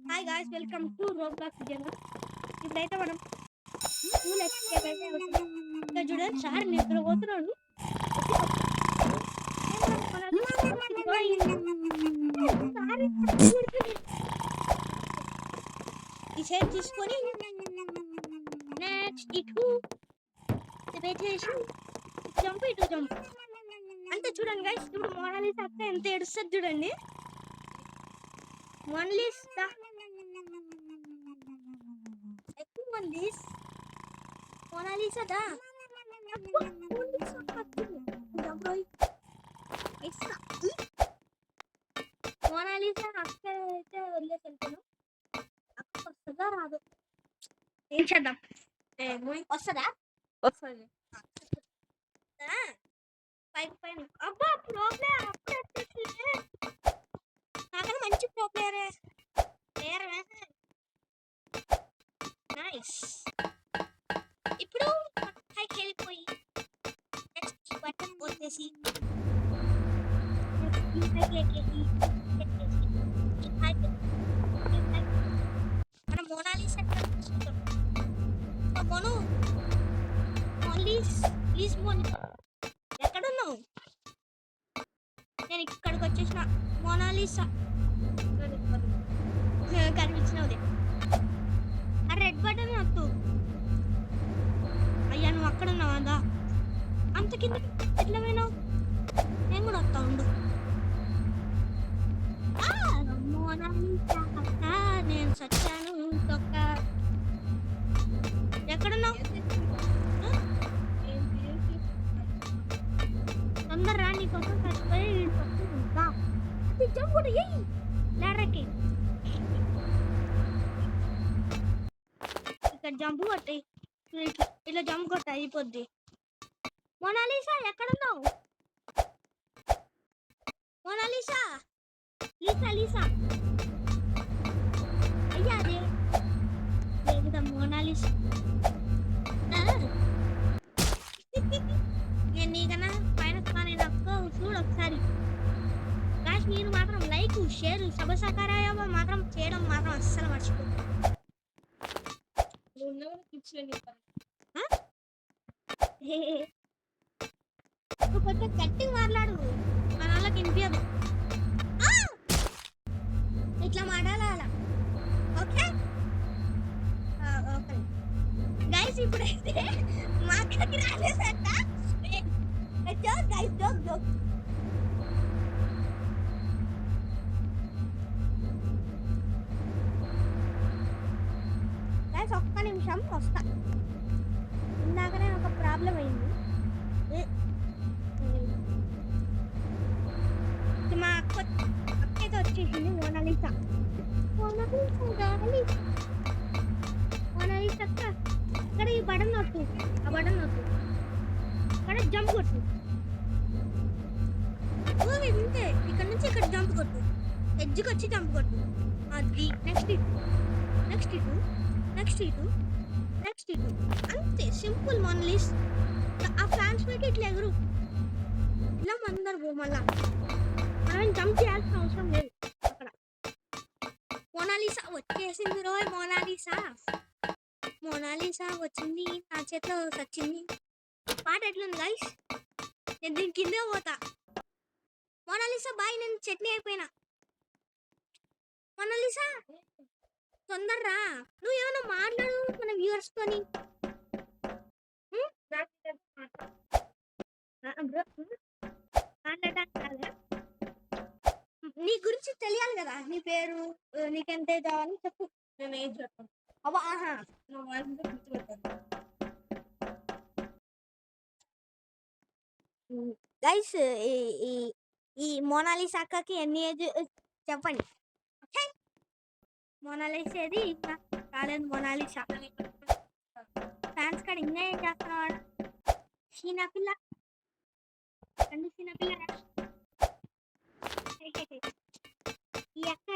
Hi guys, welcome to Roblox video. ఇప్పుడైతే మనం చూడండి, సార్ నిద్రపోతున్నాడు. ఈ సైడ్ తీసుకొని నెక్స్ట్ ఇటు పెట్టేసి జంప్ ఇటు జంప్ అంతే. చూడండి గైస్, ఇప్పుడు మోనాలిసా అక్క ఎంత ఏడుస్తుంది చూడండి. మోనాలిసా ఎక్కువ మోనాలిసా దా మోనాలిసా అక్క అయితే వదిలేసి వెళ్తాను. అక్క వస్తుందా రాదు ఏం చేద్దాం? వస్తుందా? వస్తుంది. పైన అబ్బా ప్రో ప్లేయర్ అప్పుడే నాకన్నా మంచి ప్రో ప్లేయర్ నైస్. ఇప్పుడు పైకి వెళ్ళిపోయి నెక్స్ట్ బటన్ కొట్టేసి మనం మోనాలిసా మోను ప్లీజ్ మోని ఎక్కడున్నావు? నేను ఇక్కడికి వచ్చేసిన. మోనాలిసా కనిపించినది. ఆ రెడ్ బటన్ వద్దు. అయ్యా నువ్వు అక్కడ ఉన్నావా? దా అంత కింద ఎట్లా పోయినావు? నేను కూడా వస్తా ఉండు. మోనాలిసా అక్క నేను సచ్చాను తొక్క. ఎక్కడున్నావు? తొందర రా, నీకోసం చచ్చిపోయి జంప్ కూడా లేడర్కి ఇక్కడ జంప్ కొట్టాయి. ఇట్లా జంప్ కొట్ట అయిపోద్ది. మోనాలిసా ఎక్కడున్నావు? మోనాలిసా లీసా అయ్యా అదే లేదా మోనాలిసా. నేను నీకన్నా పైన చూడు ఒకసారి. గాయ్స్, మీరు మాత్రం లైక్ షేర్ సబ్స్క్రైబ్ మాత్రం చేయడం మాత్రం అస్సలు మర్చిపోదు. నువ్వు కొంచెం గట్టిగా మాట్లాడు, మన వాళ్ళకి వినిపించదు. ఇట్లా మాట్లాడాల. ఓకే ఓకే గైస్, ఇప్పుడైతే మా అక్కడికి రాలేదంట. జోక్ గైస్, ఒక్క నిమిషం వస్తా. ఇందాకనే ఒక ప్రాబ్లం అయింది. మా అక్కయితే వచ్చేసింది. మోనాలిసా అక్క ఇక్కడ ఈ బటన్ నొట్టు, ఆ బటన్ నొట్టు, ఇక్కడ జంప్ కొట్టు. ఇంతే, ఇక్కడ నుంచి ఇక్కడ జంప్ కొట్టు, ఎడ్జ్కి వచ్చి జంప్ కొట్టు. అది నెక్స్ట్ ఇటు అంతే. Simple Mona Lisa. ఆ ఫ్లాన్స్ పెట్టి ఇట్లా ఎగురు, ఇలా అందరు పో. మళ్ళా మనం జంప్ చేయాల్సిన అవసరం లేదు. అక్కడ మోనాలిసా వచ్చేసింది. రోయ్ మోనాలిసా వచ్చింది, నా చేతిలో వచ్చింది. పాట ఎట్లుంది గైస్? నేను దీని కిందే పోతా. మోనాలిసా బాయ్, నేను చట్నీ అయిపోయినా. మోనాలిసా తొందరరా, నువ్వు ఏమైనా మాట్లాడు మన వ్యూవర్స్ తోని. నీ గురించి తెలియాలి కదా, నీ పేరు, నీకెంత కావాలి చెప్పు. నేను ఏం చెప్పాను? అవ్వ ఆహా గైస్, ఈ మోనాలిసా అక్కకి ఎన్ని ఏజ్ చెప్పండి. ఓకే, మోనాలిసా ఏది? ఇంకా రాలేదు మోనాలిసా. ఫ్యాన్స్ కాడ ఇంకా ఏం చేస్తున్నావాడు? చిన్నపిల్ల ఈ అక్క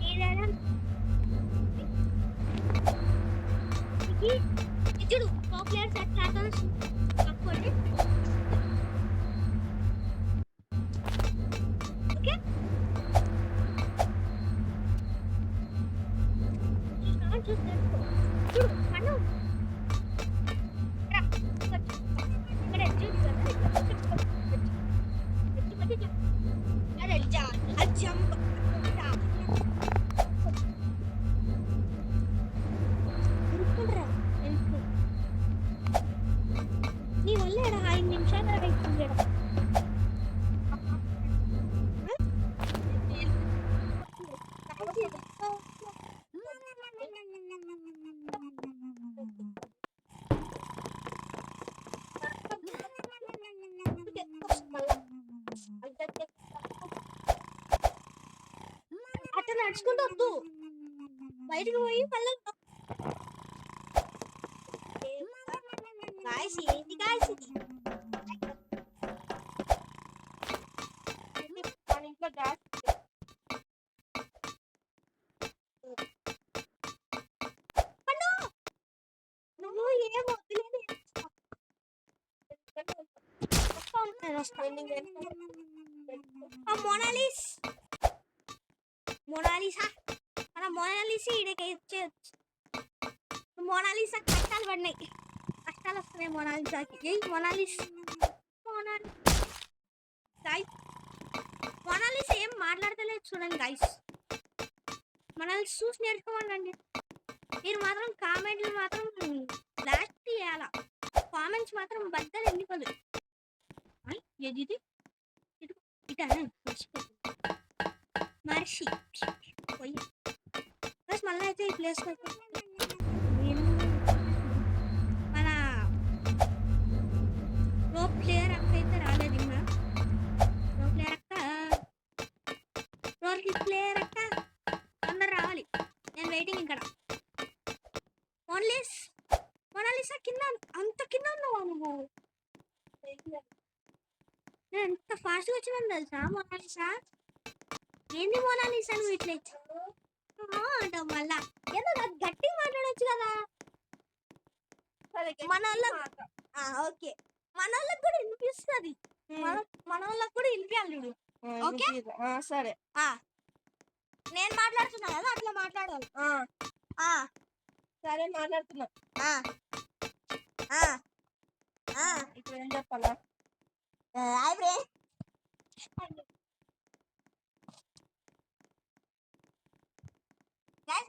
ఏదైనా చూడు ప్రో ప్లేయర్స్ ఎట్లా ఆడతారో తక్కువండి ఓకే చూసుకో చూడు మనం ఇక్కడ చూడు అరే జా జంప్ నీ వల్ల 5 నిమిషాలు అవుతుంది అట్లా నడుచుకుంటూ వద్దు బయటకు పోయి మళ్ళీ గాయస్ ఏంటి గాయస్ ఇది మన ఇంట్లో గ్యాస్ నువ్వు ఏం వద్దులేదు మోనాలిసా మన మోనాలిసా ఈడకి మోనాలిసా కష్టాలు పడినాయి కష్టాలు వస్తున్నాయి మోనాలిసాకి ఏ మోనాలిసా ఏం మాట్లాడతలేదు చూడండి గైస్ మనల్ని చూసి నేర్చుకోవాలండి మీరు మాత్రం కామెంట్లు మాత్రం లాస్ట్ చేయాలా కామెంట్స్ మాత్రం బద్దలు వెళ్ళిపోదు ఏది ఇది ఇటా మర్షి పోయి ప్లస్ మళ్ళీ అయితే ఈ ప్లేస్ మన ప్రో ప్లేయర్ అక్క అయితే రాలేదు ఇంకా ప్రో ప్లేయర్ అక్క ప్లేయర్ అక్క అందరు రావాలి నేను వెయిటింగ్ ఇక్కడ మోనాలిసా కింద అంత కింద ఉన్నావా నువ్వు నేను ఎంత ఫాస్ట్గా వచ్చినాను తెలుసా మోనాలిసా ఏంది మోనాలిసా నువ్వు ఇట్లా అంటావు మళ్ళా ఏదో నాకు గట్టిగా మాట్లాడొచ్చు కదా మన ఓకే మన వాళ్ళకి కూడా వినిపిస్తుంది మన వాళ్ళకి కూడా వినిపించాలి చూడు ఓకే సరే నేను మాట్లాడుతున్నా కదా అట్లా మాట్లాడాలి సరే మాట్లాడుతున్నా ఇప్పుడు ఏం చెప్పాలా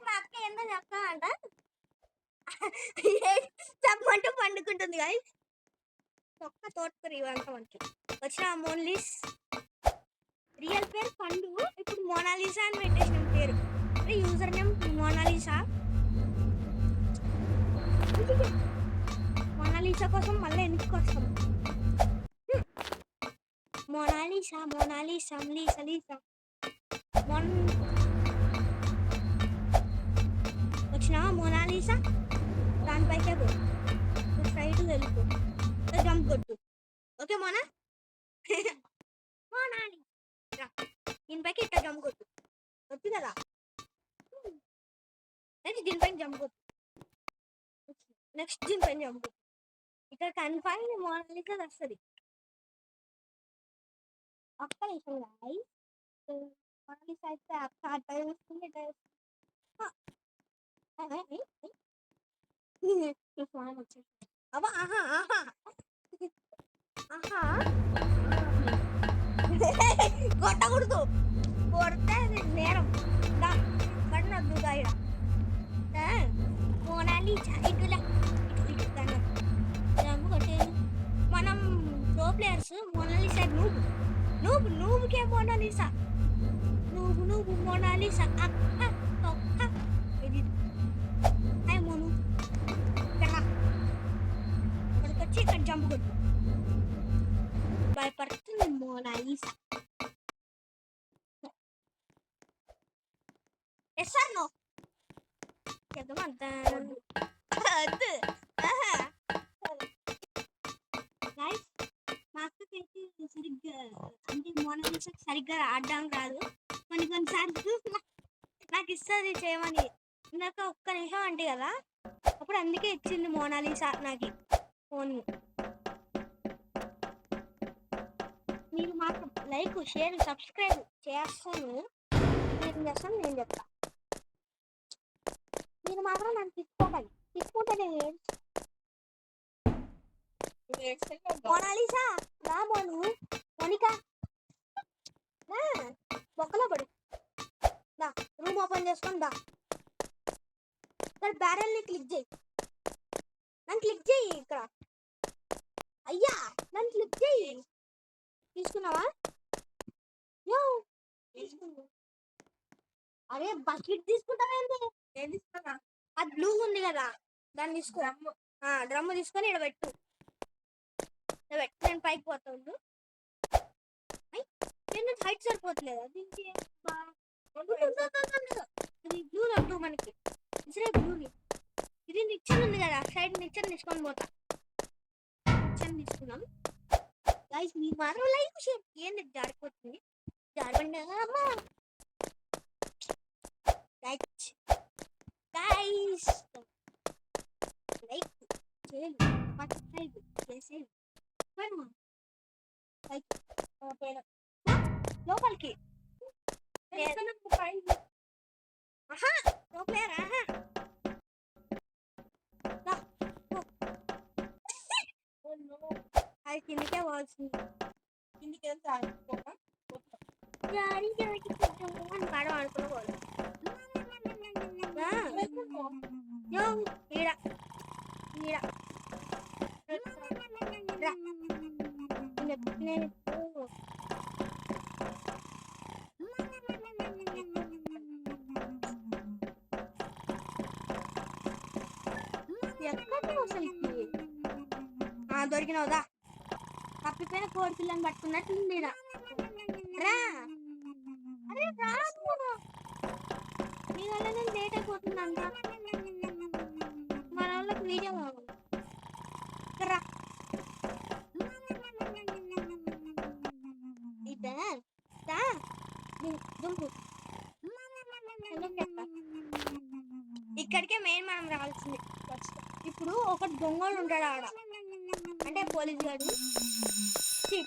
మా అక్క ఏందో చెప్తానంట చెప్పమంటూ పండుకుంటుంది గాయస్ ఒక్క తోటకూర ఇవ్వంట మనకి వచ్చిన మోన్లీస్ రియల్ పేరు పండు ఇప్పుడు మోనాలిసా అని పెట్టేసిన పేరు యూజర్ నేమ్ మోనాలిసా మోనాలిసా కోసం మళ్ళీ ఎందుకు వస్తాం మోనాలిసా లీసా వచ్చిన మోనాలిసా దానిపైకే పో సైడ్ వెళ్ళిపో జంప్ కొట్టు ఓకే మోనాలి దీనిపైకి ఇట్లా జంప్ కొట్టు వద్దు కదా నెక్స్ట్ దీనిపైన జంప్ కొట్టు నెక్స్ట్ దీనిపైన జంప్ కొట్టు ఇక్కడ కన్ఫైన్ మోనాలిసా వస్తుంది ఒక్క నిమిషం గాయ్స్ మోనాలిసా అయితే అక్క అట్లా చూస్తుంది అబ్బా కొట్టకూడదు కొడితే నేరం పడినద్దు గాయ మోనాలిసా ఇటులా ఇటు కొట్టే మనం ప్రో ప్లేయర్స్ మోనాలిసా నువ్వుకే మోనాలిసా నువ్వు మోనాలిసా అక్క తొక్క ఇది హాయ్ మోను ఇక్కడికి వచ్చి ఇక్కడ జంప్ కొట్టు భయపడుతుంది మోనాలిసా ఎస్ ఆర్ నో చెప్తామంతా వద్దు గైస్ మా అక్కకైతే సరిగ్గా అంటే మోనాలిసాకి సరిగ్గా ఆడడం రాదు. కొన్నిసార్లు నాకు ఇస్తుంది చేయమని. ఇందాక ఒక్క నిమిషం అంటే కదా, అప్పుడు అందుకే ఇచ్చింది మోనాలిసా నాకు ఫోన్. మీరు మాత్రం లైక్, షేర్, సబ్స్క్రైబ్ చేస్తాను. నేను చేస్తాను, నేను చెప్తా. మీరు మాత్రం నన్ను తిప్పుకోకండి. తిప్పుకుంటే నేను మోనాలిసా రా మోను, మోనికా రా, బొక్కలో పడు. దా రూమ్ ఓపెన్ చేసుకొని దా. ఇక్కడ బ్యారెల్ని క్లిక్ చేయి. నన్ను క్లిక్ చేయి. ఇక్కడ అయ్యా నన్ను క్లిక్ చేయి. తీసుకున్నావా? యో తీసుకున్నా. అరే బకెట్ తీసుకుంటావేంటి? ఏం తీసుకున్నా? అది బ్లూ ఉంది కదా, దాన్ని తీసుకో. డ్రమ్ము తీసుకొని ఇక్కడ పెట్టు. నేను పైకి పోతా ఉండు. నేను హైట్ సరిపోతలేదు. దీనికి ఇది బ్లూ వద్దు మనకి, ఇసరే బ్లూని. ఇది నిచ్చెన ఉంది కదా, సైడ్ నిచ్చెన తీసుకొని పోతా. నిచ్చెన తీసుకున్నాం గైస్. మీ మాత్రం లైక్ షేర్. ఏంది జారిపోతుంది? జారిపండి అమ్మా. లైక్ గైస్, లైక్ చేయండి, సబ్స్క్రైబ్ చేసేయండి. లైక్ లోపలికి లోపలేరా? అది కిందికే పోవాల్సింది. కిందికి వెళ్తే ఆడుకోమా? అని పాడ ఆడుకోవాలి. ఈడ ఈడ నేను ఎక్కడ అసలుకి దొరికినవుదా? తప్పిపోయిన కోడి పిల్లని పట్టుకున్నట్టుంది. రా అరే రా, మీ వల్ల నేను లేట్ అయిపోతుందంట. మన వాళ్ళకి వీడియో కావాలి. రా ఇక్కడికే మెయిన్ మనం రావాల్సింది. ఇప్పుడు ఒక దొంగలు ఉంటాడు ఆడ, అంటే పోలీస్ గారు,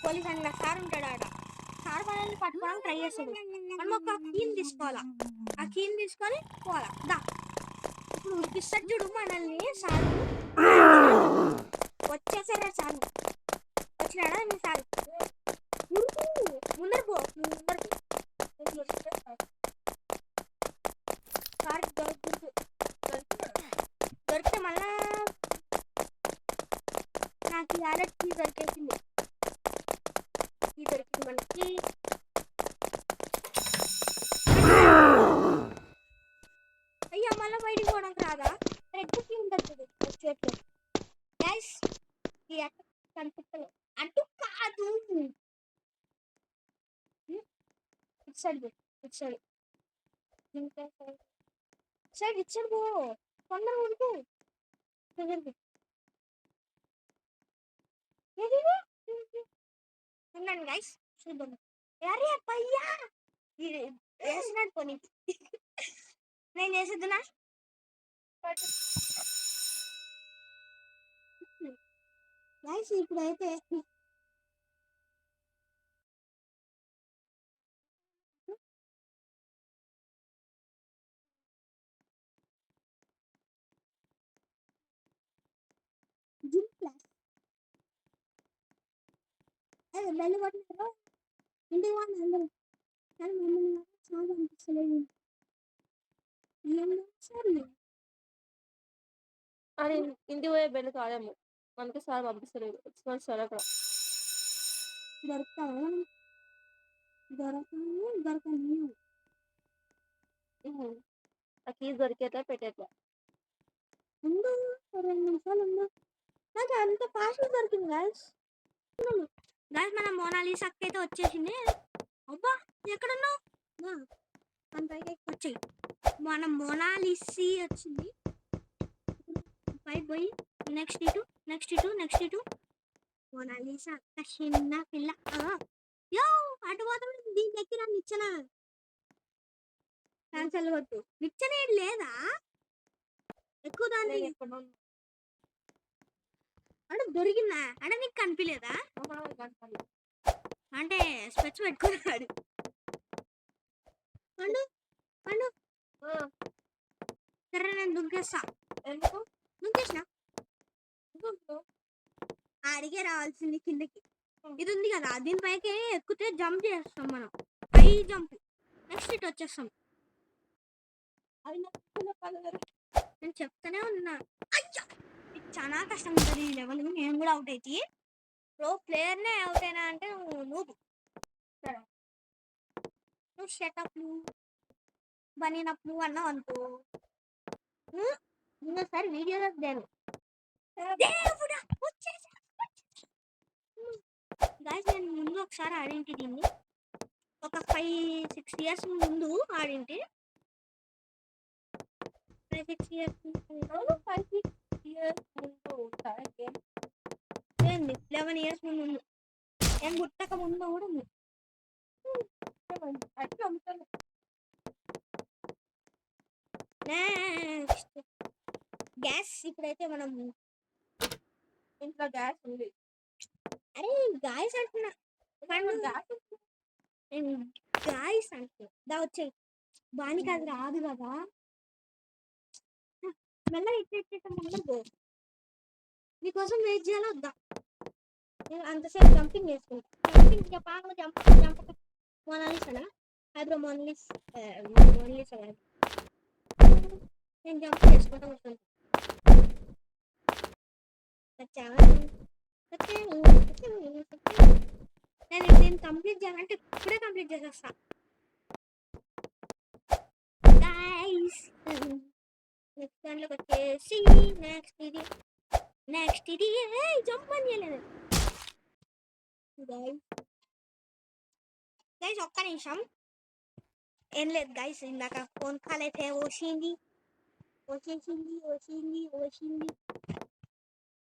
పోలీస్ అన్న సార్ ఉంటాడు ఆడ. సార్ మనల్ని పట్టుకోవడానికి ట్రై చేస్తాడు. మనం ఒక కీని తీసుకోవాలా, ఆ కీని తీసుకొని పోవాలా. దా ఇప్పుడు ఉడికిస్తాడు చూడు మనల్ని సార్. వచ్చేసారా సార్? వచ్చినాడా మీ సార్? ముందర పో, ముందర సార్ దొరికితే మళ్ళా నాకు యాలెట్ కీ దొరికేసింది. కీ దొరికింది మనకి. అయ్యా మళ్ళీ బయటికి పోవడానికి రాదా? రెడ్ కీ ఉంటుంది చేతిలో. గైస్ ఈ అటు కనిపిస్తలేదు. అటు కాదు, ఇటు సైడ్ ఇటు సైడ్ ఇంకా సైడ్ ఇటు సైడ్ పో. తొందరగా ఉంటూ ఉండండి గైస్, చూద్దాం. అరే పయ్యా వేసినట్టు పోనీ. నేను చేసేద్దునా? గైస్ ఇప్పుడైతే జిమ్ క్లాస్ వెళ్ళి పట్టినారు. ఇంటికి వాళ్ళు అందరూ కానీ మమ్మల్ని చాలా అనిపిస్తలేదు. సరే అని ఇంటికి పోయే బెల్లు కాదేమో, మనకి సార్ పంపిస్తలేదు. ఎక్స్పర్ట్ సార్ అక్కడ దొరుకుతావా? దొరకని ఆ కీస్ దొరికేట్లా పెట్టేట్లా. ఉండు, 2 నిమిషాలు ఉండు. నాకు అంత ఫాస్ట్ దొరికింది గైస్. గైస్ మన మోనాలిసా అక్క అయితే వచ్చేసింది. అబ్బా ఎక్కడున్నావు? మన పైకి వచ్చాయి. మన మోనాలిసి వచ్చింది. పైకి పోయి నెక్స్ట్ ఇటు, నెక్స్ట్ ఇటు, నెక్స్ట్ ఇటు. మోనాలిసా అక్క చిన్న పిల్ల. యో అటు పోతాం దీని ఎక్కిన నిచ్చెన క్యాన్సల్ కొట్టు నిచ్చెన ఏం లేదా ఎక్కువ దాన్ని నేను ఎక్కడ అంటే దొరికిందా అంటే నీకు కనిపించలేదా అంటే స్పెట్స్ పెట్టుకున్నాడు పండు పండు సరే నేను దుంకేస్తా ఎందుకు దుంకేసిన అడిగే రావాల్సింది కిందకి ఇది ఉంది కదా దీనిపైకి ఎక్కితే జంప్ చేస్తాం మనం హై జంప్ నెక్స్ట్ ఇటు వచ్చేస్తాం అది నేను చెప్తానే ఉన్నా అయ్యా ఇది చాలా కష్టం ఉంటుంది ఈ లెవెల్ నేను కూడా అవుట్ అయితే ప్రో ప్లేయర్నే అవుట్ అయినా అంటే నువ్వు షటప్లు బనీనప్లు అన్నావు అనుకో ఇంకోసారి వీడియోలో దేను గాయస్ నేను ముందు ఒకసారి ఆడింటి దీన్ని ఒక 5-6 ఇయర్స్ ముందు ఆడింటి 5-6 ఇయర్స్ 5-6 ఇయర్స్ ముందు ఏంది 11 ఇయర్స్ ముందు నేను పుట్టక ముందు కూడా ఉంది అట్లా అమ్ముతాను నెక్స్ట్ గ్యాస్ ఇప్పుడైతే మనం ఇంట్లో గ్యాస్ ఉంది అరే గాయస్ అంటున్నా గ్యాస్ నేను గాయస్ అంటున్నా దా వచ్చాయి బాని కాదు రాదు కదా మెల్లగా ఇట్లా ముందు నీకోసం వెయిట్ చేయాలి వద్దా నేను అంతసేపు జంపింగ్ చేసుకుంటా జంపింగ్ పాపలు జంప మొనాలిసనా హైబ్రో మొనలిస్ మొనలిస్ నేను జంప్ చేసుకుంటా వస్తాను నేను దీన్ని కంప్లీట్ చేయాలంటే ఇప్పుడే కంప్లీట్ చేసేస్తా గైస్ నెక్స్ట్ దాంట్లోకి వచ్చేసి నెక్స్ట్ ఇది జంప్ అని చేయలేదు గైస్ ఒక్క నిమిషం ఏం లేదు గైస్ ఇందాక ఫోన్ కాల్ అయితే వచ్చేసింది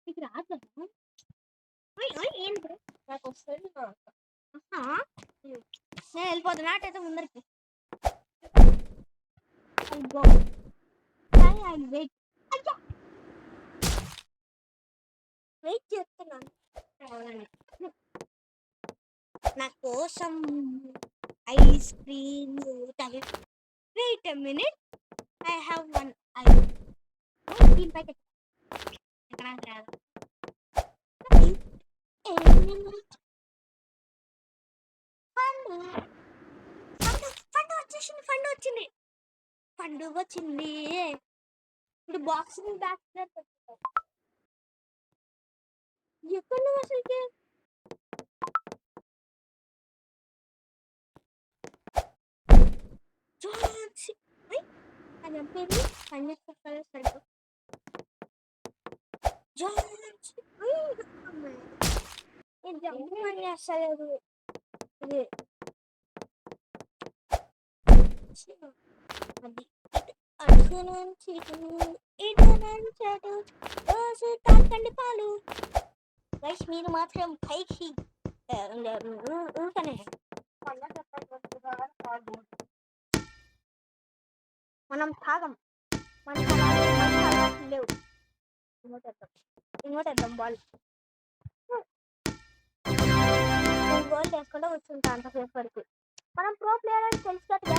మీకు రాదు కదా ఏం నాకు వస్తుంది నేను వెళ్ళిపోతున్నా అటైతే ముందరికి వెయిట్ చేస్తున్నాను నా కోసం ice cream wait a minute I have one I దీనిపైకి ఎక్కడ రాదు పండుగ వచ్చింది ఇప్పుడు బాక్సింగ్ బ్యాక్ ఎక్కడ నువ్వు అసలుకి అది చెప్పేది పండుగ చెప్పాలి సరిగ్గా జంప్ పని చేస్తలేదు ఇది అది అటు నుంచి ఇటు నుంచి అటు రోజు తాకండి పాలు గైస్ మీరు మాత్రం పైకి ఊకనే మనం తాగం మనకు లేవు ఇంకోటేద్దాం బాల్ గోల్ వేసుకుంటూ కూర్చుంటా అంతసేపు వరకు మనం ప్రో ప్లేయర్ అని తెలుసుకుంటే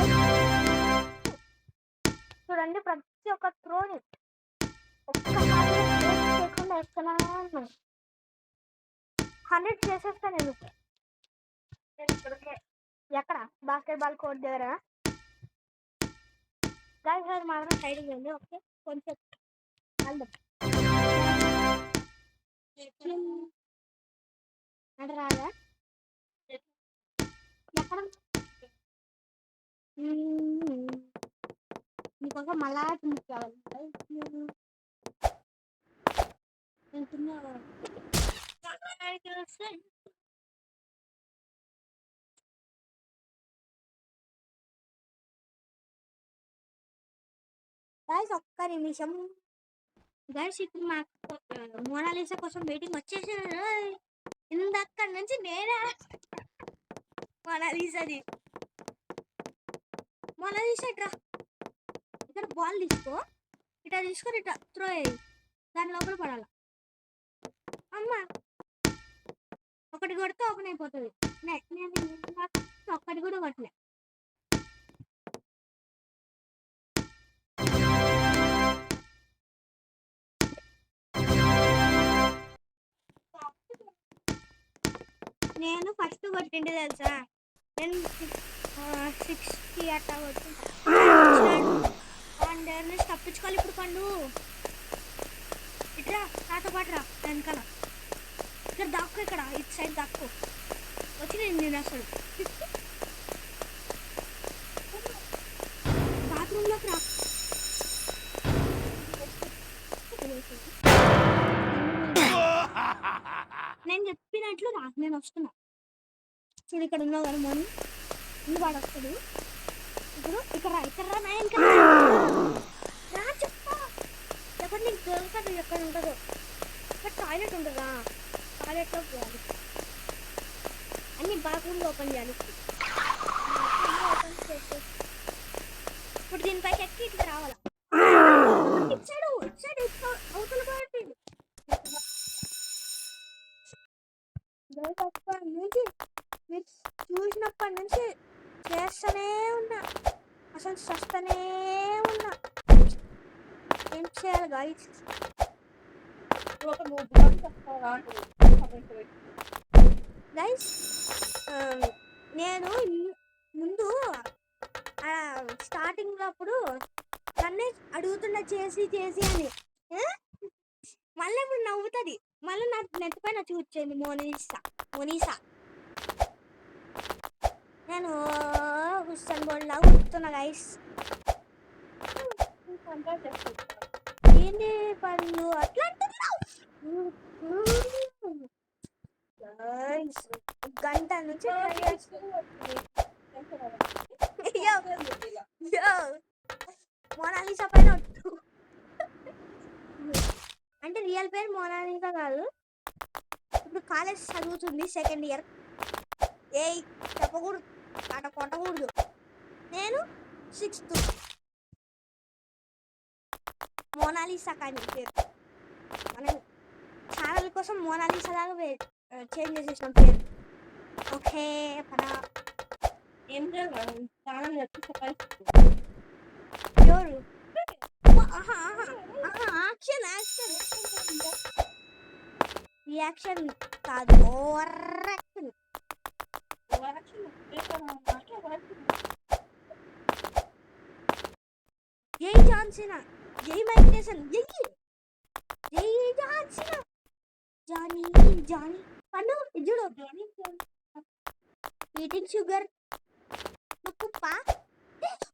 చూడండి ప్రతి ఒక్క త్రోని ఒక్కసారి చేయకుండా వేస్తున్నాను 100 చేసేస్తా నేను ఎక్కడ బాస్కెట్ బాల్ కోర్ట్ దగ్గర గాయస్ గారు మాత్రం సైడ్కి వెళ్ళి ఓకే కొంచెం వెళ్దాం అంటే రాదా ఎక్కడ నీకోసం మళ్ళా కావాలి గైస్ ఒక్క నిమిషం గైస్ ఇప్పుడు మాకు మోనాలిసా కోసం వెయిటింగ్ వచ్చేసారు ఇందక్కడి నుంచి నేనే మొనాలిసాది. మొనాలిసా ఇట్రా, ఇక్కడ బాల్ తీసుకో, ఇట్లా తీసుకొని ఇట్లా త్రో అయ్యి దాని లోపల పడాలి. అమ్మ ఒకటి కొడితే ఓపెన్ అయిపోతుంది. నేను ఒక్కటి కూడా కొట్టలే. నేను ఫస్ట్ కొట్టిండి తెలుసా, నేను 60 అట్లా కొట్టింటాను. నుంచి తప్పించుకోవాలి ఇప్పుడు. పండు ఇట్రా, నాతో పాటు రా వెనకాల. ఇక్కడ దాక్కో, ఇక్కడ ఇటు సైడ్ దాక్కో. వచ్చి నేను అసలు బాత్రూంలోకి రా. నేను చెప్పినట్లు రా, నేను వస్తున్నా. చూడు ఇక్కడ ఉన్నావు కదా మోని, ముందు వాడు వస్తాడు. ఇప్పుడు ఇక్కడ రా, ఇక్కడ రా, నా ఇంకా రా చెప్పా. ఎక్కడ నీకు దొరకదు, ఎక్కడ ఉంటుందో. ఇక్కడ టాయిలెట్ ఉంటుందా, టాయిలెట్లో పోవాలి. అన్ని బాత్రూమ్లో ఓపెన్ చేయాలి. ఓపెన్ చేసి ఇప్పుడు దీనిపైకి ఎక్కి ఇట్లా రావాలా. ఇచ్చాడు ఇచ్చాడు అవతల పార్టీ నుంచి మీరు చూసినప్పటి నుంచి చేస్తూనే ఉన్నా, అసలు చస్తూనే ఉన్నా. ఏం చేయాలి గైస్? గైస్ నేను ముందు స్టార్టింగ్ అప్పుడు నన్నే అడుగుతున్నా చేసి చేసి అని. మళ్ళీ ఇప్పుడు నవ్వుతుంది. మళ్ళీ నా నెట్ పైన చూపించింది మోనీసా. నేను హుస్సేన్ బోల్ట్ లాగా కూర్చున్నా గైస్. ఏంటి పళ్ళు అట్లా గంట నుంచి మోనాలిసా పైన అంటే రియల్ పేరు మోనాలిసా కాదు. ఇప్పుడు కాలేజ్ చదువుతుంది, 2nd ఇయర్. ఏయ్ చెప్పకూడదు, అట కొట్టకూడదు. నేను 6th. మోనాలిసా కానీ పేరు మనం ఛానల్ కోసం మోనాలిసా లాగా చేంజ్ చేసేసినాం పేరు. ఓకే పడా ఏం చేయాలి ఛానల్ ఎవరు? రియాక్షన్ కాదు, ఓవర్ యాక్షన్. జై జాన్సన్, జై మైక్ టైసన్, జై జాన్సన్, జానీ పన్ను చూడు. ఈటింగ్ షుగర్ కుప్ప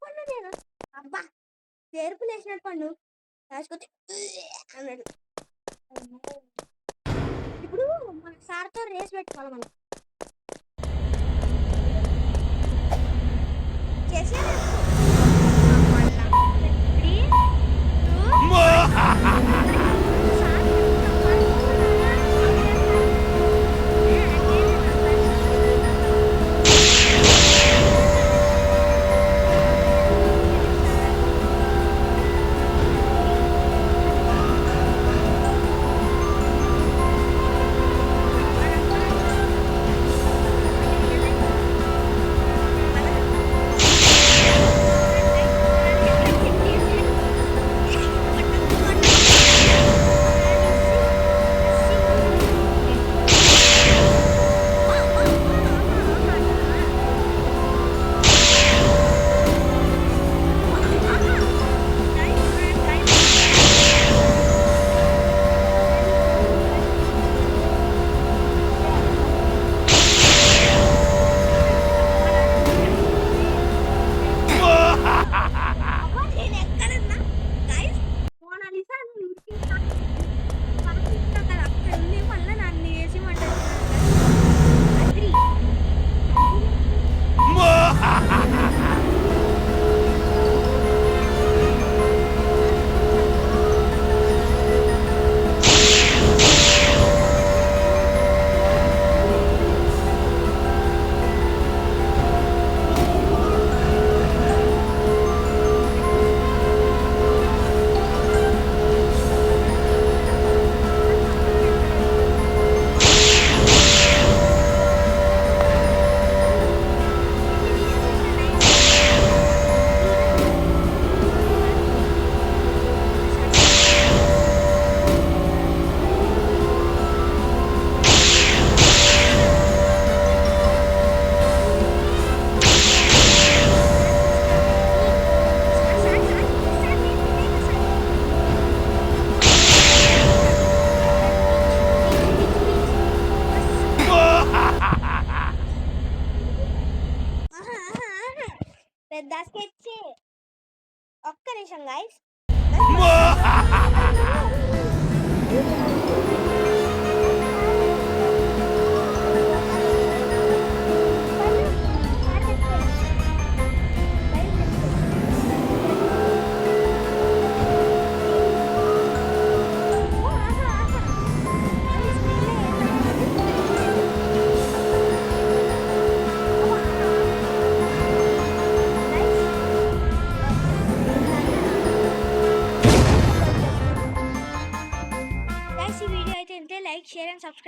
పన్ను. నేను అబ్బా చేరుపులు వేసినట్టు పండు రాసుకొచ్చి అన్నాడు. ఇప్పుడు మన సార్తో రేస్ పెట్టుకోవాలి మనం. చేసే పెద్ద స్కెచ్. ఒక్క నిమిషం గైస్. ఈ వీడియో అయితే ఇంతే. Like, share and subscribe.